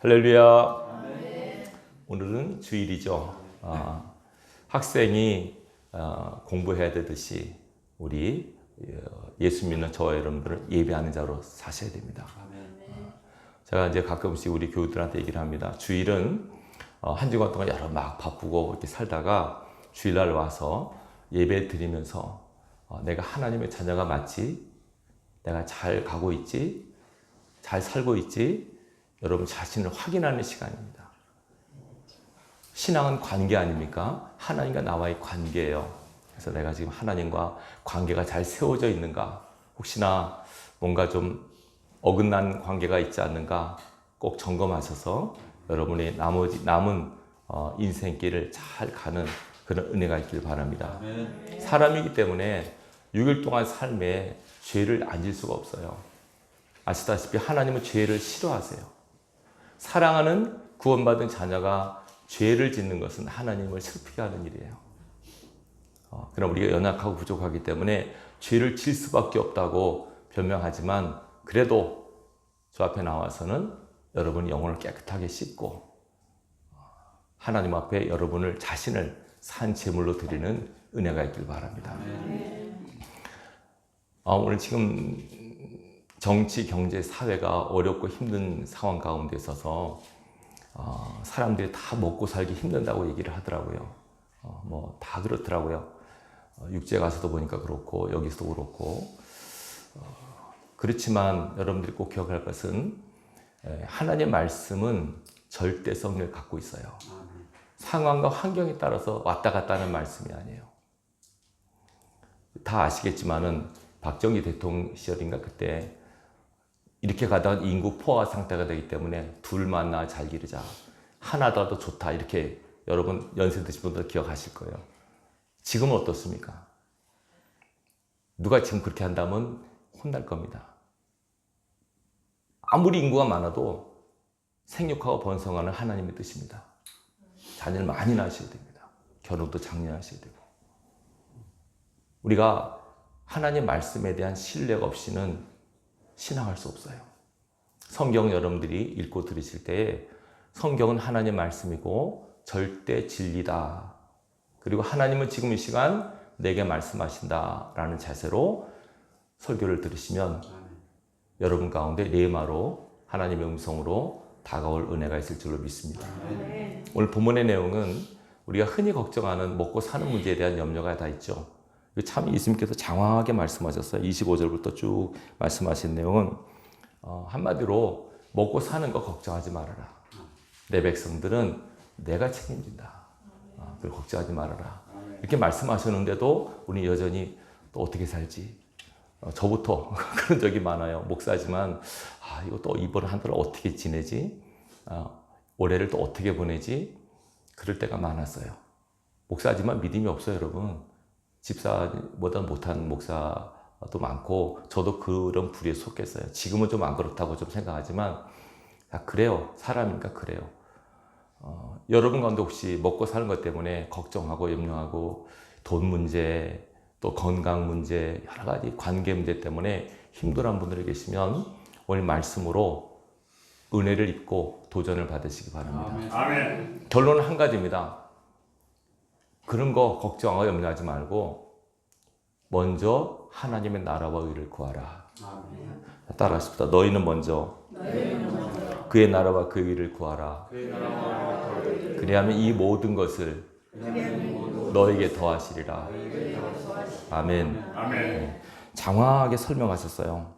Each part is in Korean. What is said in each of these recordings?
할렐루야. 오늘은 주일이죠. 학생이 공부해야 되듯이 우리 예수 믿는 저와 여러분들은 예배하는 자로 사셔야 됩니다. 제가 이제 가끔씩 우리 교우들한테 얘기를 합니다. 주일은 한 주간 동안 여러 막 바쁘고 이렇게 살다가 주일날 와서 예배 드리면서 내가 하나님의 자녀가 맞지? 내가 잘 가고 있지? 잘 살고 있지? 여러분 자신을 확인하는 시간입니다. 신앙은 관계 아닙니까? 하나님과 나와의 관계예요. 그래서 내가 지금 하나님과 관계가 잘 세워져 있는가? 혹시나 뭔가 좀 어긋난 관계가 있지 않는가? 꼭 점검하셔서 여러분의 남은 인생길을 잘 가는 그런 은혜가 있길 바랍니다. 사람이기 때문에 6일 동안 삶에 죄를 안 질 수가 없어요. 아시다시피 하나님은 죄를 싫어하세요. 사랑하는 구원받은 자녀가 죄를 짓는 것은 하나님을 슬프게 하는 일이에요. 그럼 우리가 연약하고 부족하기 때문에 죄를 질 수밖에 없다고 변명하지만 그래도 저 앞에 나와서는 여러분이 영혼을 깨끗하게 씻고 하나님 앞에 여러분을 자신을 산 제물로 드리는 은혜가 있길 바랍니다. 오늘 지금 정치, 경제, 사회가 어렵고 힘든 상황 가운데 있어서 사람들이 다 먹고 살기 힘든다고 얘기를 하더라고요. 뭐 다 그렇더라고요. 육지에 가서도 보니까 그렇고 여기서도 그렇고 그렇지만 여러분들이 꼭 기억할 것은 하나님의 말씀은 절대성을 갖고 있어요. 상황과 환경에 따라서 왔다 갔다 하는 말씀이 아니에요. 다 아시겠지만은 박정희 대통령 시절인가 그때 이렇게 가다가 인구 포화 상태가 되기 때문에 둘 만나 잘 기르자. 하나더라도 좋다. 이렇게 여러분 연세 드신 분들 기억하실 거예요. 지금은 어떻습니까? 누가 지금 그렇게 한다면 혼날 겁니다. 아무리 인구가 많아도 생육하고 번성하는 하나님의 뜻입니다. 자녀를 많이 낳으셔야 됩니다. 결혼도 장려하셔야 되고. 우리가 하나님 말씀에 대한 신뢰가 없이는 신앙할 수 없어요. 성경 여러분들이 읽고 들으실 때에 성경은 하나님 말씀이고 절대 진리다. 그리고 하나님은 지금 이 시간 내게 말씀하신다라는 자세로 설교를 들으시면 여러분 가운데 레마로 하나님의 음성으로 다가올 은혜가 있을 줄로 믿습니다. 오늘 본문의 내용은 우리가 흔히 걱정하는 먹고 사는 문제에 대한 염려가 다 있죠. 참 예수님께서 장황하게 말씀하셨어요. 25절부터 쭉 말씀하신 내용은 한마디로 먹고 사는 거 걱정하지 말아라. 내 백성들은 내가 책임진다. 그걸 걱정하지 말아라. 이렇게 말씀하셨는데도 우리 여전히 또 어떻게 살지? 저부터 그런 적이 많아요. 목사지만 이거 또 이번 한 달을 어떻게 지내지? 올해를 또 어떻게 보내지? 그럴 때가 많았어요. 목사지만 믿음이 없어요, 여러분. 집사보다 못한 목사도 많고 저도 그런 부류에 속했어요. 지금은 좀 안 그렇다고 좀 생각하지만 그래요. 사람이니까 그래요. 여러분 가운데 혹시 먹고 사는 것 때문에 걱정하고 염려하고 돈 문제 또 건강 문제 여러 가지 관계 문제 때문에 힘들어하는 분들이 계시면 오늘 말씀으로 은혜를 입고 도전을 받으시기 바랍니다. 아멘. 결론은 한 가지입니다. 그런 거 걱정하고 염려하지 말고 먼저 하나님의 나라와 의를 구하라. 따라하십시다. 너희는 먼저 그의 나라와 그 의를 구하라. 그리하면 이 모든 것을 너에게 더하시리라. 아멘. 네. 장황하게 설명하셨어요.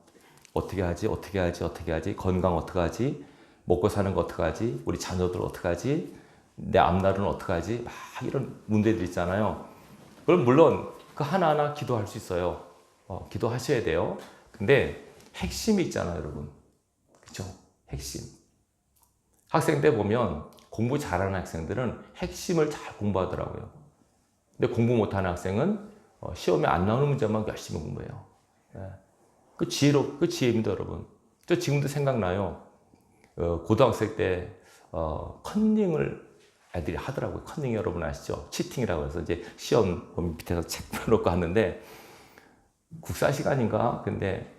어떻게 하지? 어떻게 하지? 어떻게 하지? 건강 어떻게 하지? 먹고 사는 거 어떻게 하지? 우리 자녀들 어떻게 하지? 내 앞날은 어떻게 하지? 막 이런 문제들 있잖아요. 그럼 물론 그 하나하나 기도할 수 있어요. 기도하셔야 돼요. 근데 핵심이 있잖아요, 여러분. 그렇죠? 핵심. 학생 때 보면 공부 잘하는 학생들은 핵심을 잘 공부하더라고요. 근데 공부 못하는 학생은 시험에 안 나오는 문제만 열심히 공부해요. 그 지혜입니다, 여러분. 저 지금도 생각나요. 고등학생 때 컨닝을 애들이 하더라고요. 컨닝 여러분 아시죠? 치팅이라고 해서 이제 시험 밑에서 책 펴놓고 하는데 국사 시간인가? 근데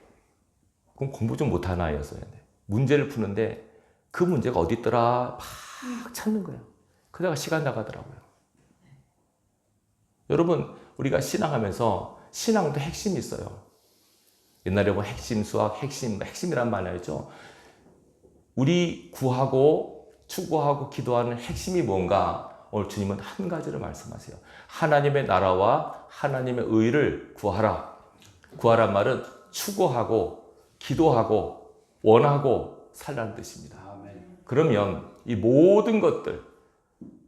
그럼 공부 좀 못하는 아이였어요. 문제를 푸는데 그 문제가 어디 있더라 막 찾는 거예요. 그러다가 시간 나가더라고요. 여러분, 우리가 신앙하면서 신앙도 핵심이 있어요. 옛날에 뭐 핵심 수학, 핵심이란 말 알죠? 우리 구하고 추구하고 기도하는 핵심이 뭔가 오늘 주님은 한 가지를 말씀하세요. 하나님의 나라와 하나님의 의를 구하라. 구하란 말은 추구하고 기도하고 원하고 살라는 뜻입니다. 그러면 이 모든 것들,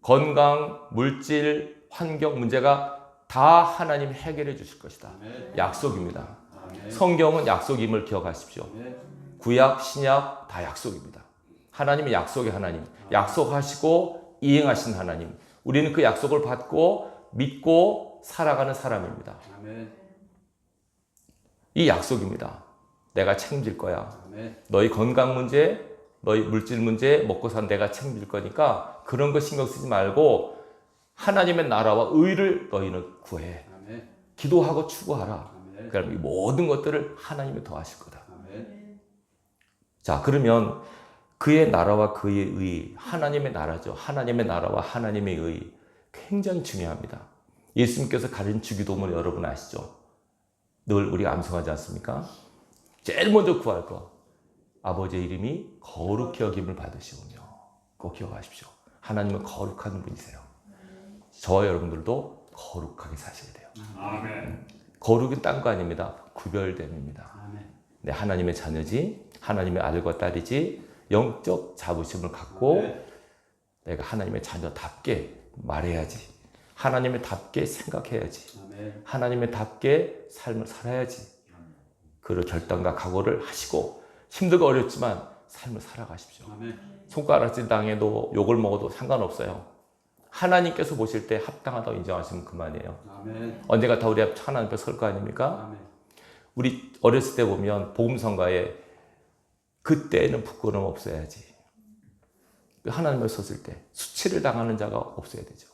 건강, 물질, 환경 문제가 다 하나님이 해결해 주실 것이다. 약속입니다. 성경은 약속임을 기억하십시오. 구약, 신약 다 약속입니다. 하나님은 약속의 하나님, 약속하시고 이행하신 하나님. 우리는 그 약속을 받고 믿고 살아가는 사람입니다. 이 약속입니다. 내가 책임질 거야. 너희 건강 문제, 너희 물질 문제, 먹고 산 내가 책임질 거니까 그런 거 신경 쓰지 말고 하나님의 나라와 의를 너희는 구해. 기도하고 추구하라. 그럼 이 모든 것들을 하나님이 더하실 거다. 자, 그러면 그의 나라와 그의 의, 하나님의 나라죠. 하나님의 나라와 하나님의 의 굉장히 중요합니다. 예수님께서 가르친 주기도문 여러분 아시죠? 늘 우리가 암송하지 않습니까? 제일 먼저 구할 거, 아버지의 이름이 거룩히 여김을 받으시오며. 꼭 기억하십시오. 하나님은 거룩한 분이세요. 저와 여러분들도 거룩하게 사셔야 돼요. 아멘. 거룩은 딴 거 아닙니다. 구별됨입니다. 네, 하나님의 자녀지, 하나님의 아들과 딸이지, 영적 자부심을 갖고 내가 하나님의 자녀답게 말해야지. 하나님의 답게 생각해야지. 하나님의 답게 삶을 살아야지. 그 결단과 각오를 하시고 힘들고 어렵지만 삶을 살아가십시오. 손가락질 당해도 욕을 먹어도 상관없어요. 하나님께서 보실 때 합당하다고 인정하시면 그만이에요. 언젠가 다 우리 하나님 앞에 설 거 아닙니까? 우리 어렸을 때 보면 복음성가에 그때는 부끄러움 없어야지. 하나님 앞에 섰을 때 수치를 당하는 자가 없어야 되죠.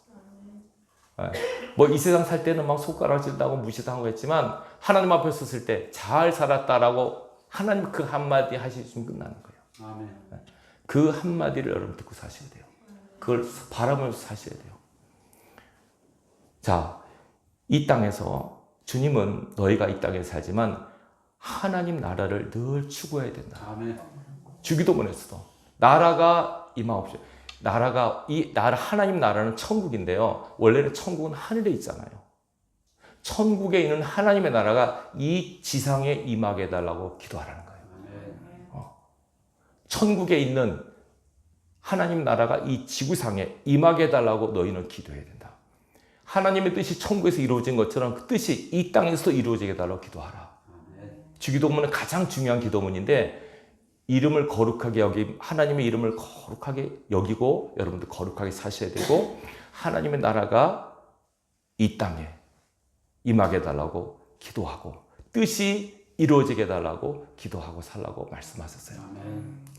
뭐 이 세상 살 때는 막 손가락질 당하고 무시당하고 했지만 하나님 앞에 섰을 때 잘 살았다라고 하나님 그 한마디 하시면 끝나는 거예요. 그 한마디를 여러분 듣고 사셔야 돼요. 그걸 바라보면서 사셔야 돼요. 자, 이 땅에서 주님은 너희가 이 땅에 살지만 하나님 나라를 늘 추구해야 된다. 주기도문에서도 나라가 임하옵시오. 하나님 나라는 천국인데요. 원래는 천국은 하늘에 있잖아요. 천국에 있는 하나님의 나라가 이 지상에 임하게 해달라고 기도하라는 거예요. 천국에 있는 하나님 나라가 이 지구상에 임하게 해달라고 너희는 기도해야 된다. 하나님의 뜻이 천국에서 이루어진 것처럼 그 뜻이 이 땅에서도 이루어지게 해달라고 기도하라. 주기도문은 가장 중요한 기도문인데 이름을 거룩하게 하나님의 이름을 거룩하게 여기고 여러분들 거룩하게 사셔야 되고 하나님의 나라가 이 땅에 임하게 해달라고 기도하고 뜻이 이루어지게 해달라고 기도하고 살라고 말씀하셨어요.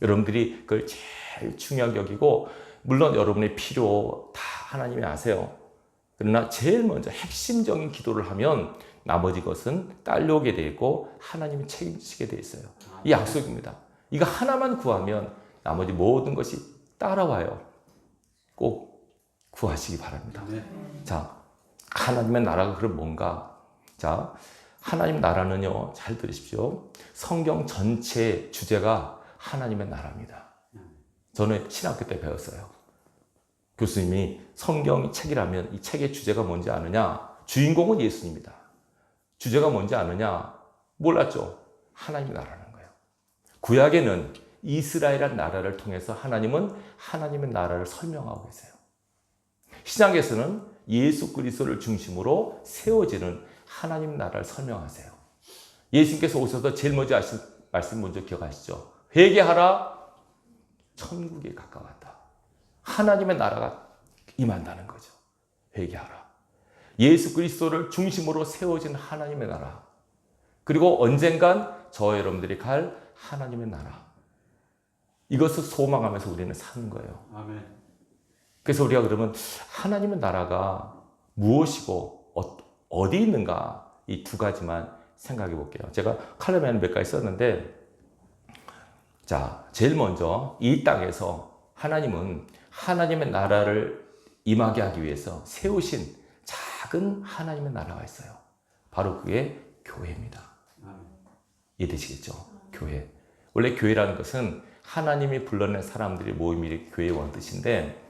여러분들이 그걸 제일 중요하게 여기고 물론 여러분의 필요 다 하나님이 아세요. 그러나 제일 먼저 핵심적인 기도를 하면 나머지 것은 딸려오게 되어 있고 하나님이 책임지게 되어 있어요. 이 약속입니다. 이거 하나만 구하면 나머지 모든 것이 따라와요. 꼭 구하시기 바랍니다. 자, 하나님의 나라가 그럼 뭔가? 자, 하나님 나라는요, 잘 들으십시오. 성경 전체 주제가 하나님의 나라입니다. 저는 신학교 때 배웠어요. 교수님이 성경 책이라면 이 책의 주제가 뭔지 아느냐? 주인공은 예수님이다. 주제가 뭔지 아느냐? 몰랐죠? 하나님의 나라는 거예요. 구약에는 이스라엘이라는 나라를 통해서 하나님은 하나님의 나라를 설명하고 계세요. 신약에서는 예수 그리스도를 중심으로 세워지는 하나님 나라를 설명하세요. 예수님께서 오셔서 제일 먼저 하신 말씀 먼저 기억하시죠? 회개하라, 천국에 가까웠다. 하나님의 나라가 임한다는 거죠. 회개하라. 예수 그리스도를 중심으로 세워진 하나님의 나라. 그리고 언젠간 저와 여러분들이 갈 하나님의 나라. 이것을 소망하면서 우리는 사는 거예요. 아멘. 그래서 우리가 그러면 하나님의 나라가 무엇이고 어디 있는가 이 두 가지만 생각해 볼게요. 제가 칼럼에는 몇 가지 썼는데 자, 제일 먼저 이 땅에서 하나님은 하나님의 나라를 임하게 하기 위해서 세우신 작은 하나님의 나라가 있어요. 바로 그게 교회입니다. 이해되시겠죠? 교회. 원래 교회라는 것은 하나님이 불러낸 사람들이 모임이 교회의 원뜻인데,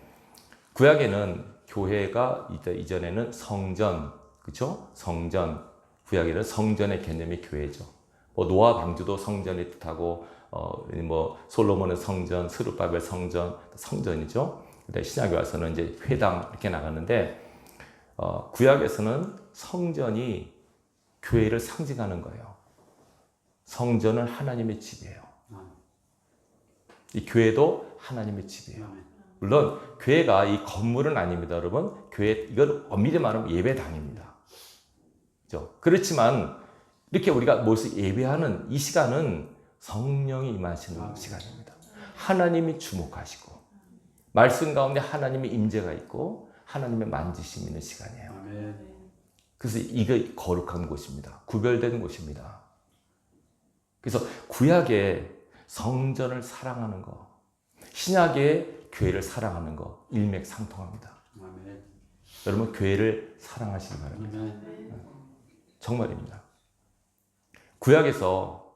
구약에는 교회가 이전에는 성전, 그렇죠? 성전, 구약에는 성전의 개념이 교회죠. 뭐 노아 방주도 성전이 뜻하고, 뭐 솔로몬의 성전, 스룹바벨 성전, 성전이죠. 근데 신약에 와서는 이제 회당 이렇게 나가는데, 구약에서는 성전이 교회를 상징하는 거예요. 성전은 하나님의 집이에요. 이 교회도 하나님의 집이에요. 물론 교회가 이 건물은 아닙니다, 여러분. 교회, 이건 엄밀히 말하면 예배당입니다. 그렇죠? 그렇지만 이렇게 우리가 모여서 예배하는 이 시간은 성령이 임하시는 시간입니다. 하나님이 주목하시고 말씀 가운데 하나님의 임재가 있고 하나님의 만지심이 있는 시간이에요. 그래서 이게 거룩한 곳입니다. 구별된 곳입니다. 그래서 구약의 성전을 사랑하는 거, 신약의 교회를 사랑하는 거 일맥상통합니다. 아멘. 여러분 교회를 사랑하시기 바랍니다. 아멘. 정말입니다. 구약에서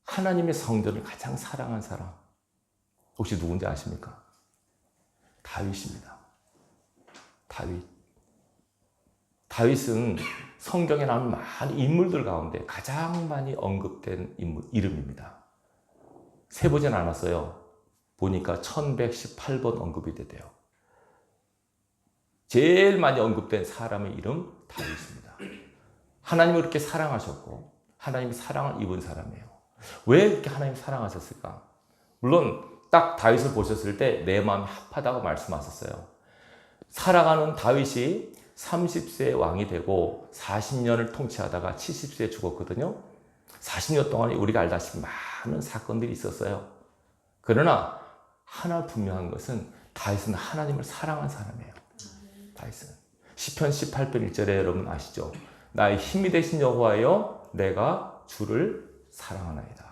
하나님의 성전을 가장 사랑한 사람 혹시 누군지 아십니까? 다윗입니다. 다윗은 성경에 나오는 많은 인물들 가운데 가장 많이 언급된 이름입니다. 세보진 않았어요. 보니까 1118번 언급이 되대요. 제일 많이 언급된 사람의 이름 다윗입니다. 하나님을 그렇게 사랑하셨고 하나님이 사랑을 입은 사람이에요. 왜 그렇게 하나님 사랑하셨을까? 물론 딱 다윗을 보셨을 때 내 마음이 합하다고 말씀하셨어요. 살아가는 다윗이 30세에 왕이 되고 40년을 통치하다가 70세에 죽었거든요. 40년 동안 우리가 알다시피 많은 사건들이 있었어요. 그러나 하나 분명한 것은 다윗은 하나님을 사랑한 사람이에요. 다윗은 시편 18편 1절에 여러분 아시죠? 나의 힘이 되신 여호와여 내가 주를 사랑하나이다.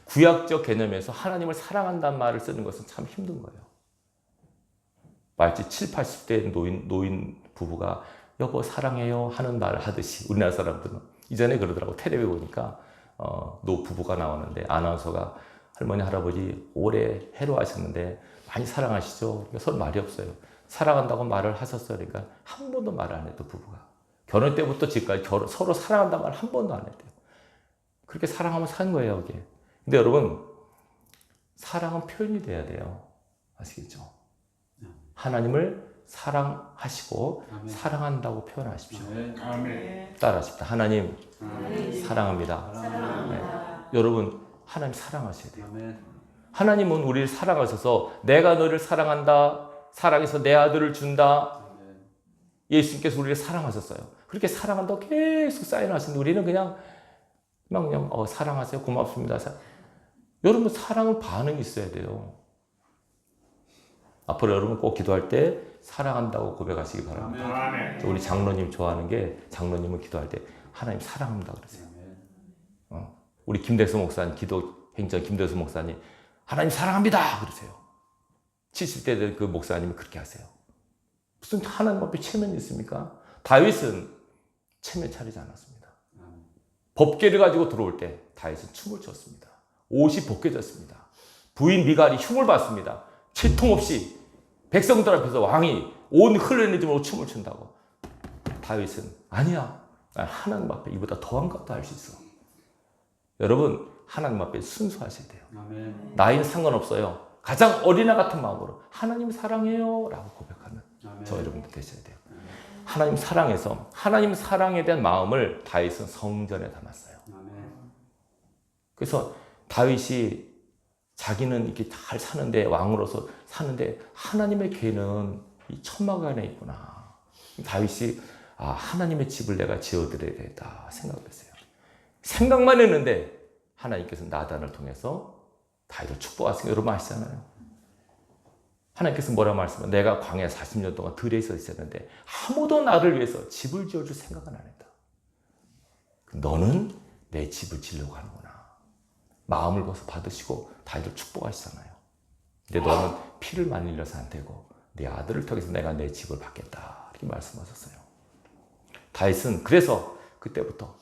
구약적 개념에서 하나님을 사랑한다는 말을 쓰는 것은 참 힘든 거예요. 마치 7, 80대 노인 부부가 여보 사랑해요 하는 말을 하듯이 우리나라 사람들은 이전에 그러더라고. 텔레비 보니까 노 부부가 나오는데 아나운서가 할머니 할아버지 오래 해로하셨는데 많이 사랑하시죠? 그러니까 서로 말이 없어요. 사랑한다고 말을 하셨어요. 그러니까 한 번도 말을 안 했던 부부가 결혼 때부터 지금까지 서로 사랑한다는 말을 한 번도 안 했대요. 그렇게 사랑하면 산 거예요 이게. 근데 여러분 사랑은 표현이 돼야 돼요. 아시겠죠? 하나님을 사랑하시고 아멘. 사랑한다고 표현하십시오. 아멘. 따라하십시오. 하나님 아멘. 사랑합니다. 네. 여러분 하나님 사랑하셔야 돼요. 아멘. 하나님은 우리를 사랑하셔서 내가 너를 사랑한다. 사랑해서 내 아들을 준다. 아멘. 예수님께서 우리를 사랑하셨어요. 그렇게 사랑한다고 계속 사인하시는데 우리는 그냥 사랑하세요. 고맙습니다. 여러분 사랑은 반응이 있어야 돼요. 앞으로 여러분 꼭 기도할 때 사랑한다고 고백하시기 바랍니다. 아멘. 우리 장로님 좋아하는 게 장로님은 기도할 때 하나님 사랑합니다 그러세요. 우리 김대수 목사님 기도 행정 김대수 목사님 하나님 사랑합니다 그러세요. 70대 된 그 목사님이 그렇게 하세요. 무슨 하나님 앞에 체면이 있습니까? 다윗은 체면 차리지 않았습니다. 법궤를 가지고 들어올 때 다윗은 춤을 췄습니다. 옷이 벗겨졌습니다. 부인 미갈이 흉을 봤습니다. 채통 없이 백성들 앞에서 왕이 온 흘러내리므로 춤을 춘다고. 다윗은 아니야. 난 하나님 앞에 이보다 더한 것도 할 수 있어. 여러분 하나님 앞에 순수하셔야 돼요. 아멘. 나이는 상관없어요. 가장 어린아 같은 마음으로 하나님 사랑해요 라고 고백하는 아멘. 저 여러분들 되셔야 돼요. 아멘. 하나님 사랑해서 하나님 사랑에 대한 마음을 다윗은 성전에 담았어요. 아멘. 그래서 다윗이 자기는 이렇게 잘 사는데 왕으로서 사는데 하나님의 궤는 이 천막 안에 있구나. 다윗이 하나님의 집을 내가 지어드려야 되겠다 생각했어요. 생각만 했는데 하나님께서 나단을 통해서 다윗을 축복하시는 거 여러분 아시잖아요. 하나님께서 뭐라고 말씀하세요? 내가 광야 40년 동안 들에 있었는데 아무도 나를 위해서 집을 지어줄 생각은 안 했다. 너는 내 집을 지으려고 하는구나. 마음을 벗어 받으시고 다윗을 축복하시잖아요. 근데 너는 피를 많이 흘려서 안 되고 네 아들을 통해서 내가 내 집을 받겠다 이렇게 말씀하셨어요. 다윗은 그래서 그때부터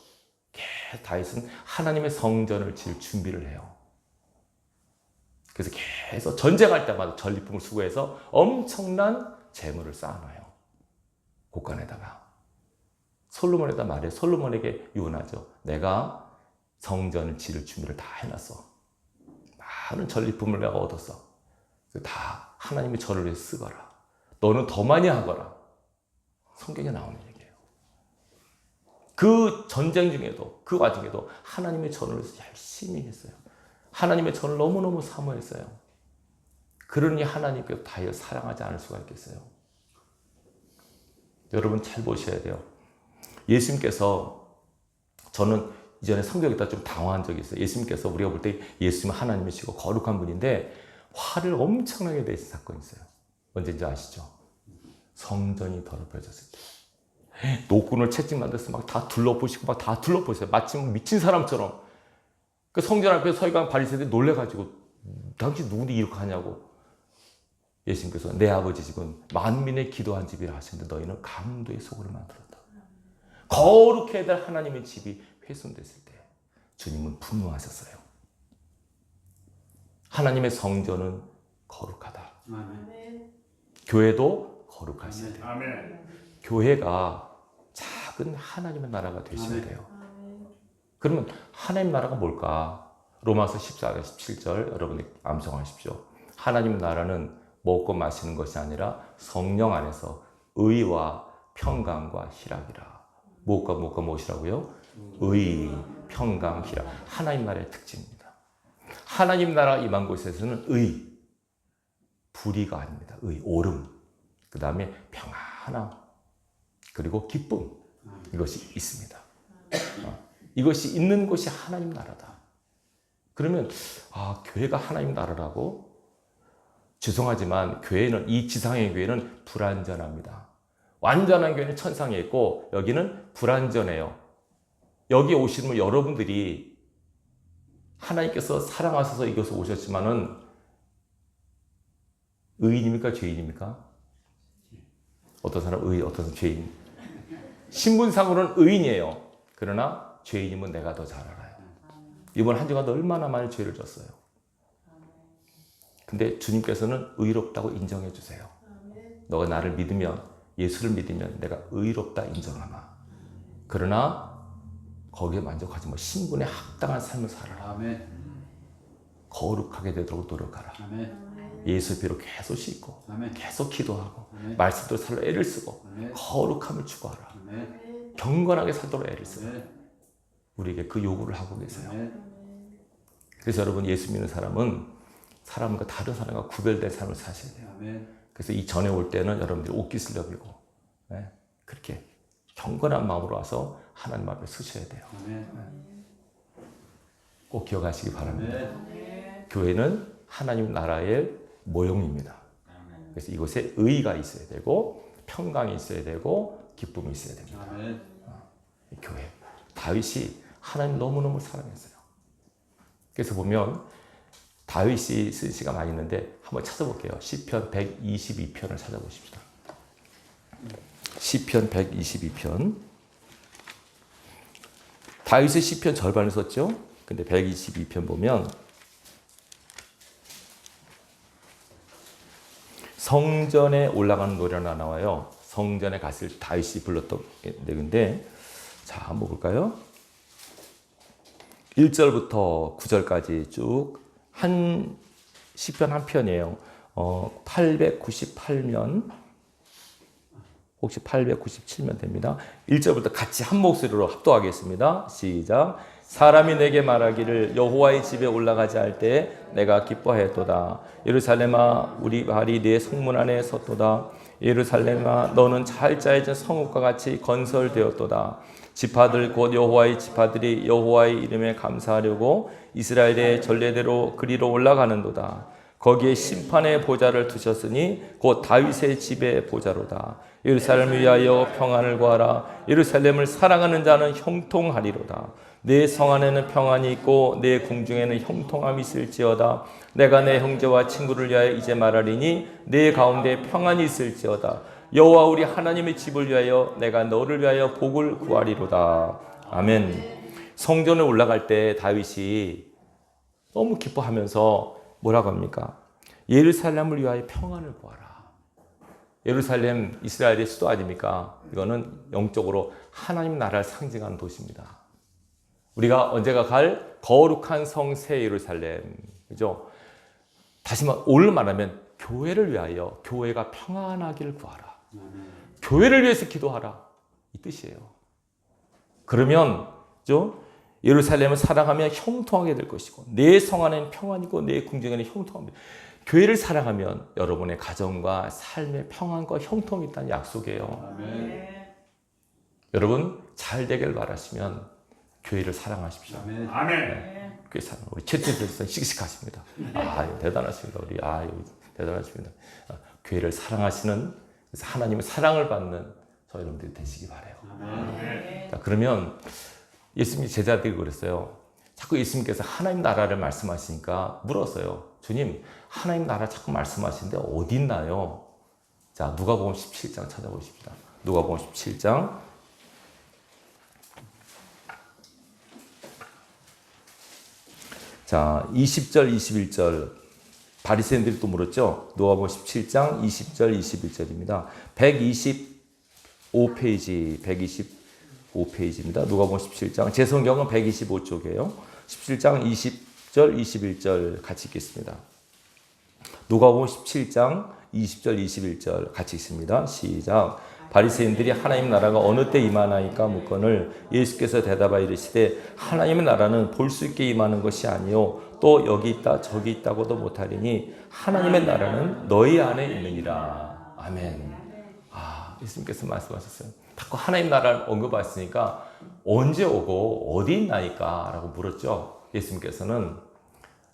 다윗은 하나님의 성전을 지을 준비를 해요. 그래서 계속 전쟁할 때마다 전리품을 수거해서 엄청난 재물을 쌓아놔요. 곳간에다가. 솔로몬에다 말해. 솔로몬에게 유언하죠. 내가 성전을 지을 준비를 다 해놨어. 많은 전리품을 내가 얻었어. 다 하나님의 저를 위해서 쓰거라. 너는 더 많이 하거라. 성경에 나오는 얘기예요. 그 전쟁 중에도, 그 와중에도 하나님의 전을 위해서 열심히 했어요. 하나님의 전을 너무너무 사모했어요. 그러니 하나님께서 다윗을 사랑하지 않을 수가 있겠어요. 여러분 잘 보셔야 돼요. 예수님께서, 저는 이전에 성경에 있다 좀 당황한 적이 있어요. 예수님께서 우리가 볼 때 예수님은 하나님이시고 거룩한 분인데 화를 엄청나게 내신 사건이 있어요. 언제인지 아시죠? 성전이 더럽혀졌을 때. 노군을 채찍 만들어서 막 다 둘러보시고 막 다 둘러보세요. 마치 미친 사람처럼. 그 성전 앞에 서기관 바리새인들이 놀래가지고 당신 누구니 이렇게 하냐고. 예수님께서 내 아버지 집은 만민의 기도한 집이라 하시는데 너희는 강도의 소굴을 만들었다. 거룩해야 될 하나님의 집이 훼손됐을 때 주님은 분노하셨어요. 하나님의 성전은 거룩하다. 아멘. 교회도 거룩하셔야 돼요. 아멘. 교회가 작은 하나님의 나라가 되셔야 돼요. 아멘. 그러면 하나님 나라가 뭘까? 로마서 14장 17절 여러분이 암송하십시오. 하나님 나라는 먹고 마시는 것이 아니라 성령 안에서 의와 평강과 희락이라. 무엇이라고요? 의, 평강, 희락. 하나님 나라의 특징입니다. 하나님 나라가 임한 곳에서는 의, 불의가 아닙니다. 의, 옳음. 그 다음에 평안함. 그리고 기쁨. 이것이 있습니다. 이것이 있는 곳이 하나님 나라다. 그러면 교회가 하나님 나라라고? 죄송하지만 교회는, 이 지상의 교회는 불완전합니다. 완전한 교회는 천상에 있고 여기는 불완전해요. 여기 오시면 여러분들이 하나님께서 사랑하셔서 이곳에 오셨지만은 의인입니까? 죄인입니까? 어떤 사람은 의인, 어떤 사람은 죄인. 신분상으로는 의인이에요. 그러나 죄인임은 내가 더 잘 알아요. 이번 한 주간 얼마나 많이 죄를 졌어요. 근데 주님께서는 의롭다고 인정해 주세요. 너가 나를 믿으면, 예수를 믿으면 내가 의롭다 인정하마. 그러나 거기에 만족하지 마. 신분에 합당한 삶을 살아라. 아멘. 거룩하게 되도록 노력하라. 아멘. 예수 비로 계속 씻고, 아멘. 계속 기도하고, 아멘. 말씀도 살로 애를 쓰고, 아멘. 거룩함을 추구하라. 아멘. 경건하게 살도록 애를 쓰라. 우리에게 그 요구를 하고 계세요. 아멘. 그래서 여러분, 예수 믿는 사람은 사람과 다른 사람과 구별된 삶을 사셔야 돼요. 아멘. 그래서 이 전에 올 때는 여러분들이 옷깃을 여기고, 그렇게 경건한 마음으로 와서 하나님 앞에 서셔야 돼요. 아멘. 꼭 기억하시기 바랍니다. 아멘. 교회는 하나님 나라의 모형입니다. 그래서 이곳에 의의가 있어야 되고 평강이 있어야 되고 기쁨이 있어야 됩니다. 아멘. 교회. 다윗이 하나님 너무너무 사랑했어요. 그래서 보면 다윗이 쓴 시가 많이 있는데 한번 찾아볼게요. 시편 122편을 찾아보십시다. 시편 122편. 다윗의 시편 절반을 썼죠. 근데 122편 보면 성전에 올라가는 노래가 나와요. 성전에 갔을 다윗이 불렀던 노래인데, 자 한번 볼까요? 1절부터 9절까지 쭉 한 시편 한 편이에요. 898면 혹시 897면 됩니다. 1절부터 같이 한 목소리로 합독하겠습니다. 시작. 사람이 내게 말하기를 여호와의 집에 올라가자 할 때 내가 기뻐하였도다. 예루살렘아 우리 발이 네 성문 안에 섰도다. 예루살렘아 너는 잘 짜여진 성읍과 같이 건설되었도다. 지파들 곧 여호와의 지파들이 여호와의 이름에 감사하려고 이스라엘의 전례대로 그리로 올라가는도다. 거기에 심판의 보좌를 두셨으니 곧 다윗의 집의 보좌로다. 예루살렘을 위하여 평안을 구하라. 예루살렘을 사랑하는 자는 형통하리로다. 내 성 안에는 평안이 있고 내 궁중에는 형통함이 있을지어다. 내가 내 형제와 친구를 위하여 이제 말하리니 내 가운데 평안이 있을지어다. 여호와 우리 하나님의 집을 위하여 내가 너를 위하여 복을 구하리로다. 아멘. 성전에 올라갈 때 다윗이 너무 기뻐하면서 뭐라고 합니까? 예루살렘을 위하여 평안을 구하라. 예루살렘 이스라엘의 수도 아닙니까? 이거는 영적으로 하나님 나라를 상징하는 도시입니다. 우리가 언제가 갈 거룩한 성 새 예루살렘, 그죠? 다시 오늘 말하면 교회를 위하여 교회가 평안하기를 구하라. 교회를 위해서 기도하라. 이 뜻이에요. 그러면 그죠? 예루살렘을 사랑하면 형통하게 될 것이고 내 성 안에는 평안이고 내 궁정에는 형통합니다. 교회를 사랑하면 여러분의 가정과 삶의 평안과 형통이 있다는 약속이에요. 아멘. 여러분 잘 되길 바라시면 교회를 사랑하십시오. 아멘. 네. 교회 사랑. 우리 채팅에서 씩씩하십니다. 대단하십니다. 우리 대단하십니다. 교회를 사랑하시는, 그래서 하나님의 사랑을 받는 저 여러분들이 되시기 바라요. 아멘. 자, 그러면 예수님이 제자들이 그랬어요. 자꾸 예수님께서 하나님 나라를 말씀하시니까 물었어요. 주님, 하나님 나라 자꾸 말씀하시는데 어디 있나요? 자, 누가복음 17장 찾아보십시다. 누가복음 17장. 자, 20절, 21절. 바리새인들이 또 물었죠. 누가복음 17장 20절, 21절입니다. 125페이지입니다. 누가복음 17장. 제 성경은 125쪽이에요. 17장 20절, 21절 같이 읽겠습니다. 누가복음 17장 20절, 21절 같이 읽습니다. 시작. 바리새인들이 하나님 나라가 어느 때 임하나이까 묻거늘 예수께서 대답하여 이르시되 하나님의 나라는 볼 수 있게 임하는 것이 아니요 또 여기 있다 저기 있다고도 못하리니 하나님의 나라는 너희 안에 있느니라. 아멘. 예수님께서 말씀하셨어요. 자꾸 하나님 나라를 언급하시니까 언제 오고 어디 있나이까 라고 물었죠. 예수님께서는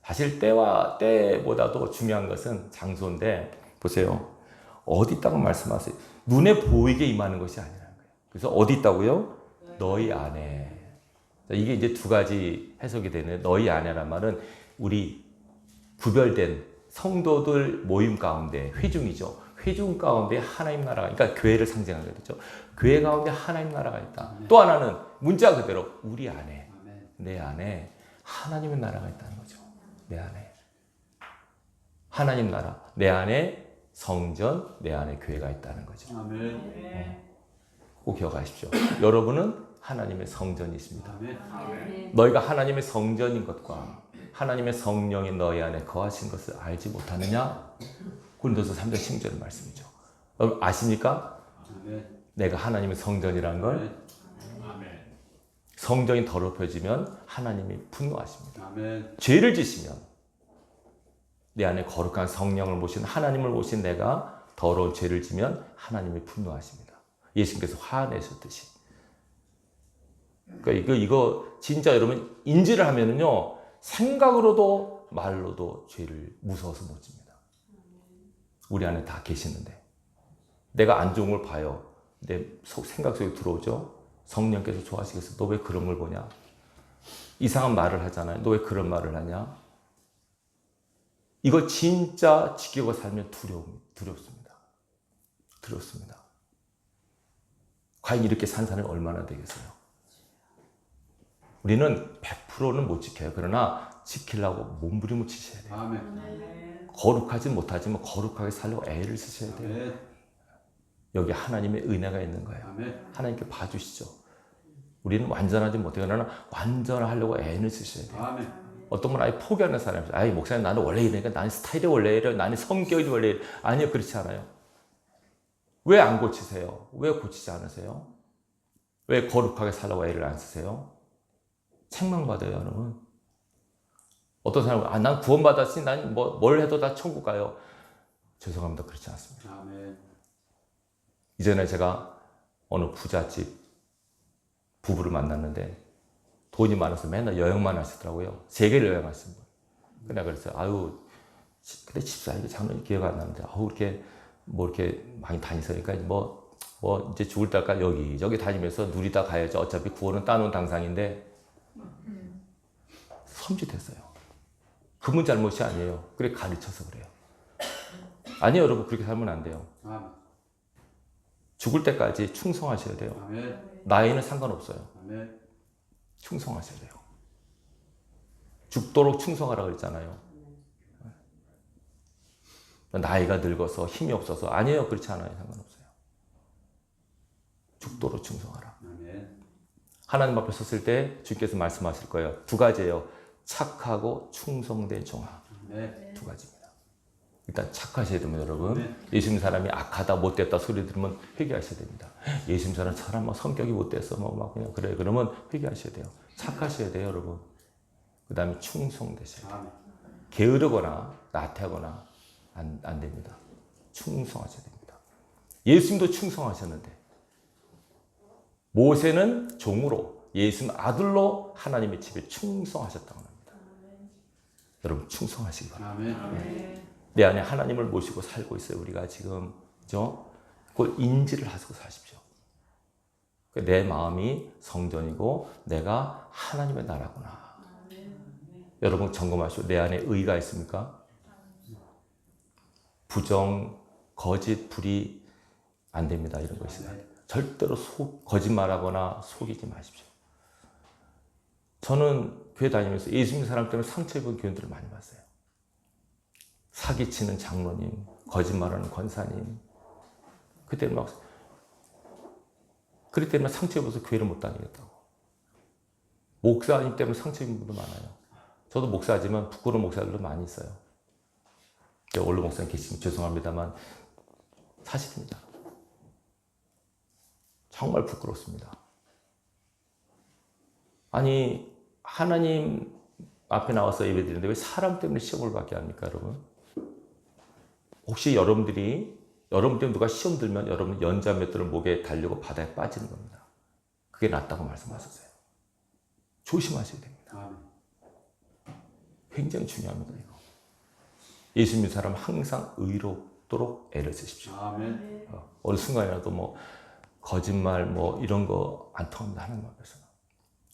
사실 때보다도 중요한 것은 장소인데 보세요. 어디 있다고 말씀하세요. 눈에 보이게 임하는 것이 아니라는 거예요. 그래서 어디 있다고요? 너희 안에. 이게 이제 두 가지 해석이 되는 너희 안에란 말은 우리 구별된 성도들 모임 가운데 회중이죠. 회중 가운데 하나님 나라가, 그러니까 교회를 상징하게 되죠. 교회 가운데 하나님 나라가 있다. 또 하나는 문자 그대로 우리 안에, 내 안에 하나님의 나라가 있다는 거죠. 내 안에. 하나님 나라, 내 안에 성전, 내 안에 교회가 있다는 거죠. 아멘. 꼭 기억하십시오. 여러분은 하나님의 성전이십니다. 아멘. 너희가 하나님의 성전인 것과 하나님의 성령이 너희 안에 거하신 것을 알지 못하느냐? 고린도서 3장 16절 말씀이죠. 여러분 아십니까? 아멘. 내가 하나님의 성전이라는 걸. 아멘. 성전이 더럽혀지면 하나님이 분노하십니다. 아멘. 죄를 지시면 내 안에 거룩한 성령을 모신 하나님을 모신 내가 더러운 죄를 지면 하나님이 분노하십니다. 예수님께서 화내셨듯이. 그러니까 이거 진짜 여러분 인지를 하면은요 생각으로도 말로도 죄를 무서워서 못 집니다. 우리 안에 다 계시는데 내가 안 좋은 걸 봐요. 내 생각 속에 들어오죠. 성령께서 좋아하시겠어. 너 왜 그런 걸 보냐? 이상한 말을 하잖아요. 너 왜 그런 말을 하냐? 이거 진짜 지키고 살면 두렵습니다. 두렵습니다. 과연 이렇게 산 사람이 얼마나 되겠어요? 우리는 100%는 못 지켜요. 그러나 지키려고 몸부림을 치셔야 돼요. 아멘. 거룩하지 못하지만 거룩하게 살려고 애를 쓰셔야 돼요. 아멘. 여기 하나님의 은혜가 있는 거예요. 아멘. 하나님께 봐주시죠. 우리는 완전하지 못해요. 그러나 완전하려고 애를 쓰셔야 돼요. 아멘. 어떤 분 아예 포기하는 사람이 있어요. 아이 목사님 나는 원래 이러니까 나는 스타일이 원래 이래. 나는 성격이 원래 이래. 아니요 그렇지 않아요. 왜 안 고치세요? 왜 고치지 않으세요? 왜 거룩하게 살려고 애를 안 쓰세요? 책망받아요 여러분. 어떤 사람은 난 구원받았으니 난 뭘 해도 다 천국 가요. 죄송합니다. 그렇지 않습니다. 아멘. 이전에 제가 어느 부잣집 부부를 만났는데 돈이 많아서 맨날 여행만 하시더라고요. 세계를 여행하신 분. 그래 그랬어요. 그때 집사에게 장로님 기억 안 나는데, 이렇게, 이렇게 많이 다니서니까, 이제 죽을 때까지 여기저기 다니면서 누리다 가야죠. 어차피 구원은 따놓은 당상인데, 섬찟했어요. 그분 잘못이 아니에요. 그래, 가르쳐서 그래요. 아니요, 여러분, 그렇게 살면 안 돼요. 죽을 때까지 충성하셔야 돼요. 나이는 상관없어요. 충성하셔야 돼요. 죽도록 충성하라 그랬잖아요. 나이가 늙어서 힘이 없어서 아니에요. 그렇지 않아요. 상관없어요. 죽도록 충성하라. 하나님 앞에 섰을 때 주께서 말씀하실 거예요. 두 가지예요. 착하고 충성된 종아. 두 가지입니다. 일단 착하셔야 됩니다, 여러분. 예수 믿는 사람이 악하다, 못됐다 소리 들으면 회개하셔야 됩니다. 예수 믿는 사람 성격이 못됐어, 그냥 그래. 그러면 회개하셔야 돼요. 착하셔야 돼요, 여러분. 그 다음에 충성되셔야 돼요. 게으르거나 나태하거나 안 됩니다. 충성하셔야 됩니다. 예수님도 충성하셨는데 모세는 종으로 예수님 아들로 하나님의 집에 충성하셨다고 합니다. 여러분 충성하시기 바랍니다. 내 안에 하나님을 모시고 살고 있어요. 우리가 지금 그죠? 그걸 인지를 하시고 사십시오. 내 마음이 성전이고 내가 하나님의 나라구나. 여러분 점검하시고 내 안에 의가 있습니까? 부정, 거짓, 불의 안 됩니다. 이런 거 있어요. 절대로 거짓말하거나 속이지 마십시오. 저는 교회 다니면서 예수 믿는 사람 때문에 상처 입은 교인들을 많이 봤어요. 사기치는 장로님, 거짓말하는 권사님. 그때 때문에 상처 입어서 교회를 못 다니겠다고. 목사님 때문에 상처 입은 분도 많아요. 저도 목사지만 부끄러운 목사들도 많이 있어요. 원로 목사님 계시면 죄송합니다만 사실입니다. 정말 부끄럽습니다. 아니 하나님 앞에 나와서 예배드리는데 왜 사람 때문에 시험을 받게 합니까, 여러분? 혹시 여러분 때문에 누가 시험 들면 여러분 연자맷돌을 목에 달려고 바다에 빠지는 겁니다. 그게 낫다고 말씀하셨어요. 조심하셔야 됩니다. 굉장히 중요합니다, 이거. 예수 믿는 사람은 항상 의롭도록 애를 쓰십시오. 어느 순간이라도 거짓말 이런 거 안 통합니다. 하나님 앞에서는.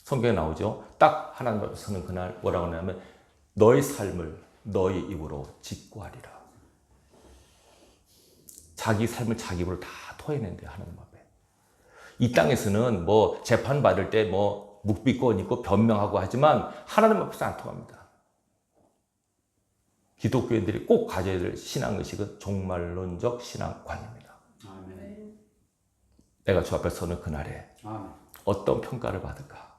성경에 나오죠. 딱 하나님 앞에서는 그날 뭐라고 하냐면 너의 삶을 너의 입으로 직고하리라. 자기 삶을 자기 입으로 다 토해낸대요. 하나님 앞에. 이 땅에서는 재판 받을 때 묵비권 있고 변명하고 하지만 하나님 앞에서 안 통합니다. 기독교인들이 꼭 가져야 될 신앙의식은 종말론적 신앙관입니다. 아멘. 내가 주 앞에 서는 그날에 아멘. 어떤 평가를 받을까?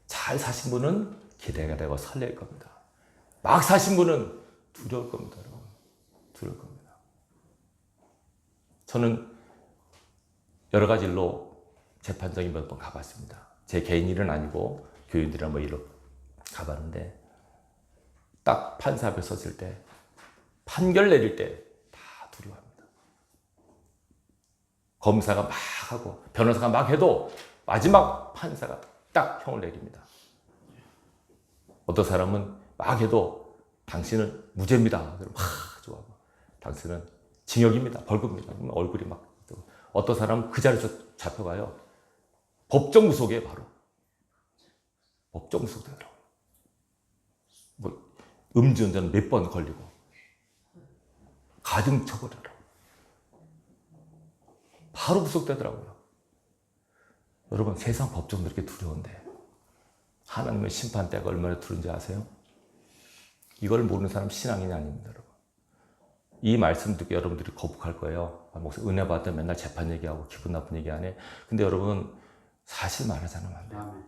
잘 사신 분은 기대가 되고 설렐 겁니다. 막 사신 분은 두려울 겁니다. 여러분. 두려울 겁니다. 저는 여러 가지 일로 재판장에 몇 번 가봤습니다. 제 개인 일은 아니고 교인들이랑 일로 가봤는데 딱 판사 앞에 섰을 때 판결 내릴 때 다 두려워합니다. 검사가 막 하고 변호사가 막 해도 마지막 판사가 딱 형을 내립니다. 어떤 사람은 막 해도 당신은 무죄입니다. 그럼 막 좋아하고 당신은 징역입니다. 벌금입니다. 얼굴이 막 어떤 사람은 그 자리에서 잡혀가요. 법정 구속이에요. 바로 법정 구속되더라고요. 음주운전 몇 번 걸리고 가중처벌하라고 바로 구속되더라고요. 여러분 세상 법정도 이렇게 두려운데 하나님의 심판대가 얼마나 두려운지 아세요? 이걸 모르는 사람 신앙인이 아닙니다. 여러분. 이 말씀 듣고 여러분들이 거북할 거예요. 목사 은혜 받다 맨날 재판 얘기하고 기분 나쁜 얘기 안 해. 근데 여러분 사실 말하자면 안 돼요.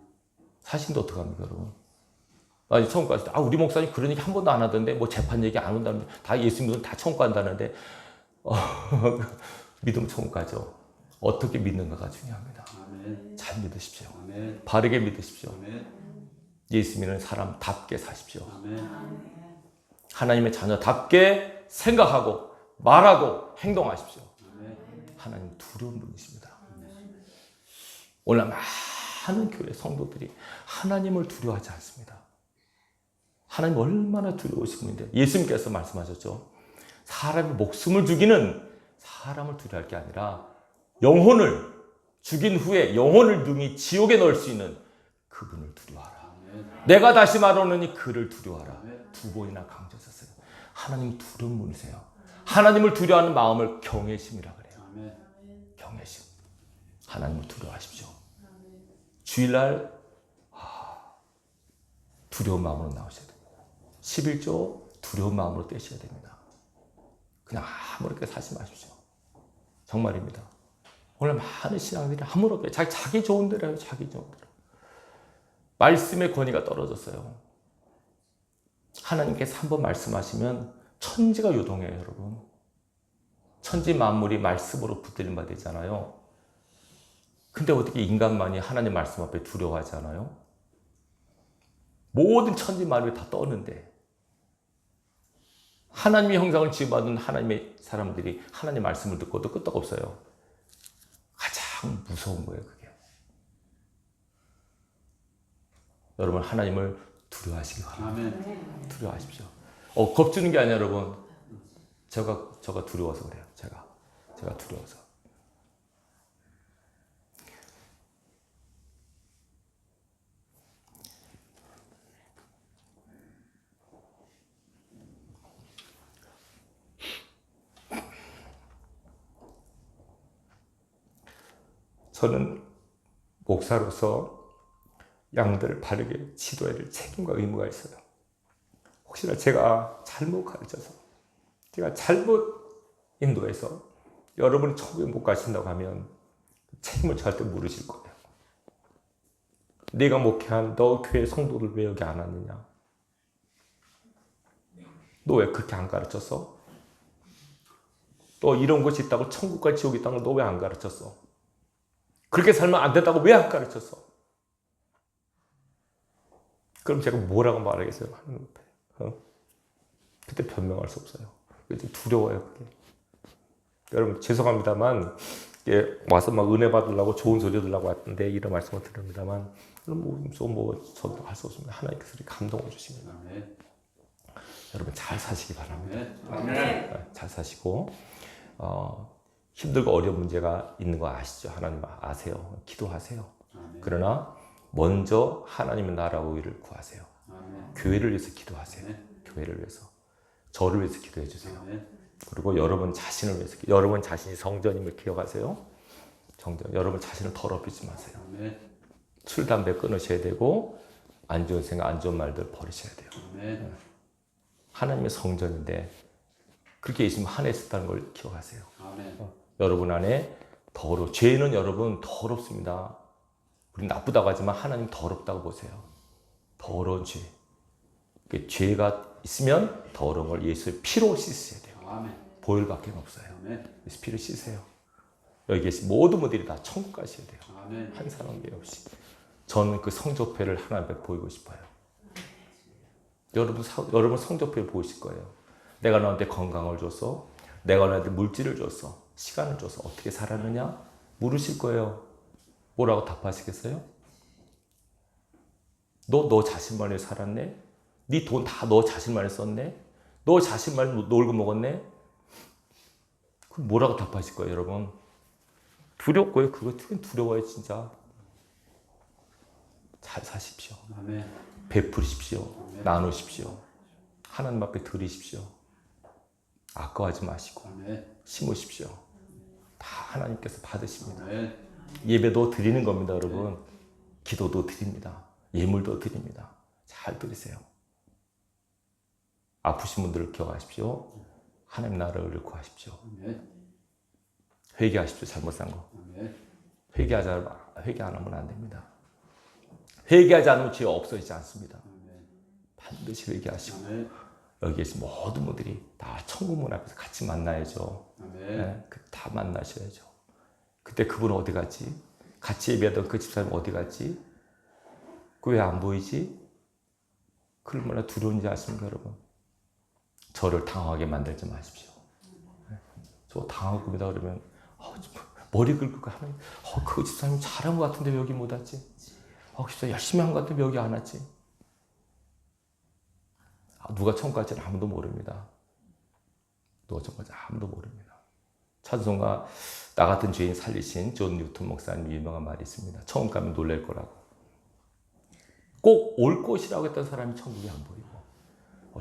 사실인데 어떡합니까 여러분? 처음 갔을 때, 우리 목사님 그런 얘기 한 번도 안 하던데, 재판 얘기 안 한다는데, 다 예수 믿으면 다 천국 간다는데, 믿으면 천국 가죠. 어떻게 믿는가가 중요합니다. 아멘. 잘 믿으십시오. 아멘. 바르게 믿으십시오. 아멘. 예수 믿는 사람답게 사십시오. 아멘. 하나님의 자녀답게 생각하고, 말하고, 행동하십시오. 아멘. 하나님 두려운 분이십니다. 아멘. 오늘 많은 교회 성도들이 하나님을 두려워하지 않습니다. 하나님 얼마나 두려우신 분인데 예수님께서 말씀하셨죠. 사람이 목숨을 죽이는 사람을 두려워할 게 아니라 영혼을 죽인 후에 영혼을 능히 지옥에 넣을 수 있는 그분을 두려워하라. 내가 다시 말하노니 그를 두려워하라. 두 번이나 강조하셨어요. 하나님 두려운 분이세요. 하나님을 두려워하는 마음을 경외심이라 그래요. 경외심. 하나님을 두려워하십시오. 주일날 두려운 마음으로 나오셔야 됩니다. 11조 두려운 마음으로 떼셔야 됩니다. 그냥 아무렇게 사지 마십시오. 정말입니다. 오늘 많은 신앙들이 아무렇게 자기 좋은 대로 해요. 자기 좋은 대로. 말씀의 권위가 떨어졌어요. 하나님께서 한번 말씀하시면 천지가 요동해요, 여러분. 천지 만물이 말씀으로 붙들림 바 되잖아요. 근데 어떻게 인간만이 하나님 말씀 앞에 두려워하지 않아요? 모든 천지 만물이 다 떠는데 하나님의 형상을 지음받은 하나님의 사람들이 하나님 말씀을 듣고도 끄떡 없어요. 가장 무서운 거예요, 그게. 여러분, 하나님을 두려워하시기 바랍니다. 두려워하십시오. 겁주는 게 아니라 여러분, 제가 두려워서 그래요. 제가 두려워서. 저는 목사로서 양들을 바르게 지도해야 될 책임과 의무가 있어요. 혹시나 제가 잘못 가르쳐서, 제가 잘못 인도해서 여러분이 천국에 못 가신다고 하면 책임을 저한테 물으실 거예요. 내가 목회한 너 교회 성도들 왜 여기 안 왔느냐? 너 왜 그렇게 안 가르쳤어? 또 이런 곳이 있다고, 천국과 지옥이 있다고 너 왜 안 가르쳤어? 그렇게 살면 안 된다고 왜 안 가르쳤어? 그럼 제가 뭐라고 말하겠어요? 하나님 앞에. 그때 변명할 수 없어요. 두려워요, 그게. 여러분, 죄송합니다만, 와서 막 은혜 받으려고 좋은 소리 들으려고 왔는데, 이런 말씀을 드립니다만, 저도 할 수 없습니다. 하나님께서 이렇게 감동을 주십니다. 아멘. 여러분, 잘 사시기 바랍니다. 아멘. 잘 사시고, 힘들고 어려운 문제가 있는 거 아시죠? 하나님 아세요. 기도하세요. 아멘. 그러나 먼저 하나님의 나라와 의를 구하세요. 아멘. 교회를 위해서 기도하세요. 아멘. 교회를 위해서. 저를 위해서 기도해 주세요. 아멘. 그리고 여러분 자신을 위해서, 여러분 자신이 성전임을 기억하세요. 여러분 자신을 더럽히지 마세요. 아멘. 술, 담배 끊으셔야 되고 안 좋은 생각, 안 좋은 말들 버리셔야 돼요. 아멘. 하나님의 성전인데 그렇게 예수님 안에 있었다는 걸 기억하세요. 아멘. 여러분 안에 죄는 여러분 더럽습니다. 우리 나쁘다고 하지만 하나님 더럽다고 보세요. 더러운 죄. 죄가 있으면 더러운 걸 예수의 피로 씻으셔야 돼요. 아멘. 보혈밖에 없어요. 아멘. 예수 피로 씻으세요. 여기 계신 모든 분들이 다 천국 가셔야 돼요. 아멘. 한 사람 외 없이. 저는 그 성조패를 하나님 앞에 보이고 싶어요. 여러분 성조패를 보이실 거예요. 내가 너한테 건강을 줬어. 내가 너한테 물질을 줬어. 시간을 줘서 어떻게 살았느냐? 물으실 거예요. 뭐라고 답하시겠어요? 너 자신만을 위해 살았네? 네 돈 다 너 자신만을 썼네? 너 자신만을 놀고 먹었네? 그럼 뭐라고 답하실 거예요, 여러분? 두렵고요. 그거 두려워요, 진짜. 잘 사십시오. 아멘. 베푸십시오. 아멘. 나누십시오. 하나님 앞에 드리십시오. 아까워하지 마시고 아멘. 심으십시오. 다 하나님께서 받으십니다. 아멘. 예배도 드리는 겁니다, 여러분. 아멘. 기도도 드립니다. 예물도 드립니다. 잘 드리세요. 아프신 분들을 기억하십시오. 하나님 나라를 구하십시오. 아멘. 회개하십시오. 잘못 산 거. 아멘. 회개 안 하면 안 됩니다. 회개하지 않으면 죄 없어지지 않습니다. 아멘. 반드시 회개하시고 아멘. 여기 계신 모든 분들이 다 천국문 앞에서 같이 만나야죠. 네, 다 만나셔야죠. 그때 그분은 어디 갔지? 같이 예배하던 그 집사님 어디 갔지? 그 왜 안 보이지? 그 얼마나 두려운지 아십니까, 여러분? 저를 당황하게 만들지 마십시오. 네, 저 당하고입니다. 그러면 머리 긁고 하나님, 그 집사님 잘한 것 같은데 왜 여기 못 왔지? 집사 열심히 한 것 같은데 왜 여기 안 왔지? 누가 천국 갈지는 아무도 모릅니다. 누가 천국 갈지 아무도 모릅니다. 찬송가 나 같은 죄인 살리신 존 뉴턴 목사님 유명한 말이 있습니다. 천국 가면 놀랄 거라고. 꼭 올 곳이라고 했던 사람이 천국이 안 보이고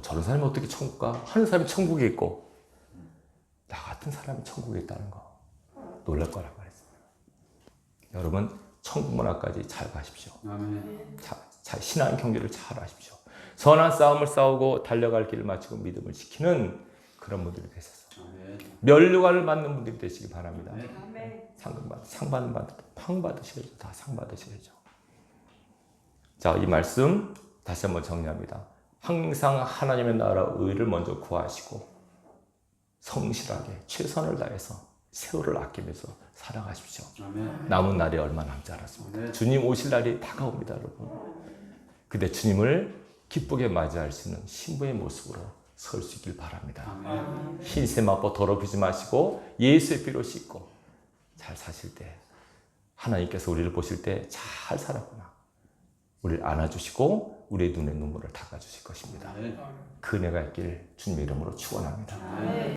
저런 사람이 어떻게 천국 가? 하는 사람이 천국에 있고 나 같은 사람이 천국에 있다는 거 놀랄 거라고 했습니다. 여러분 천국 문화까지 잘 가십시오. 자, 신앙 경계를 잘 하십시오. 선한 싸움을 싸우고 달려갈 길을 마치고 믿음을 지키는 그런 분들이 되셔서 면류관을 받는 분들이 되시기 바랍니다. 상 받는 분들 상 받으셔야죠. 다 상 받으셔야죠. 자, 이 말씀 다시 한번 정리합니다. 항상 하나님의 나라 의를 먼저 구하시고 성실하게 최선을 다해서 세월을 아끼면서 살아가십시오. 남은 날이 얼마 남지 않았습니다. 주님 오실 날이 다가옵니다, 여러분. 근데 주님을 기쁘게 맞이할 수 있는 신부의 모습으로 설 수 있길 바랍니다. 흰새 맛보 더럽히지 마시고 예수의 피로 씻고 잘 사실 때 하나님께서 우리를 보실 때 잘 살았구나. 우리를 안아주시고 우리의 눈에 눈물을 닦아주실 것입니다. 그 은혜가 있길 주님의 이름으로 축원합니다.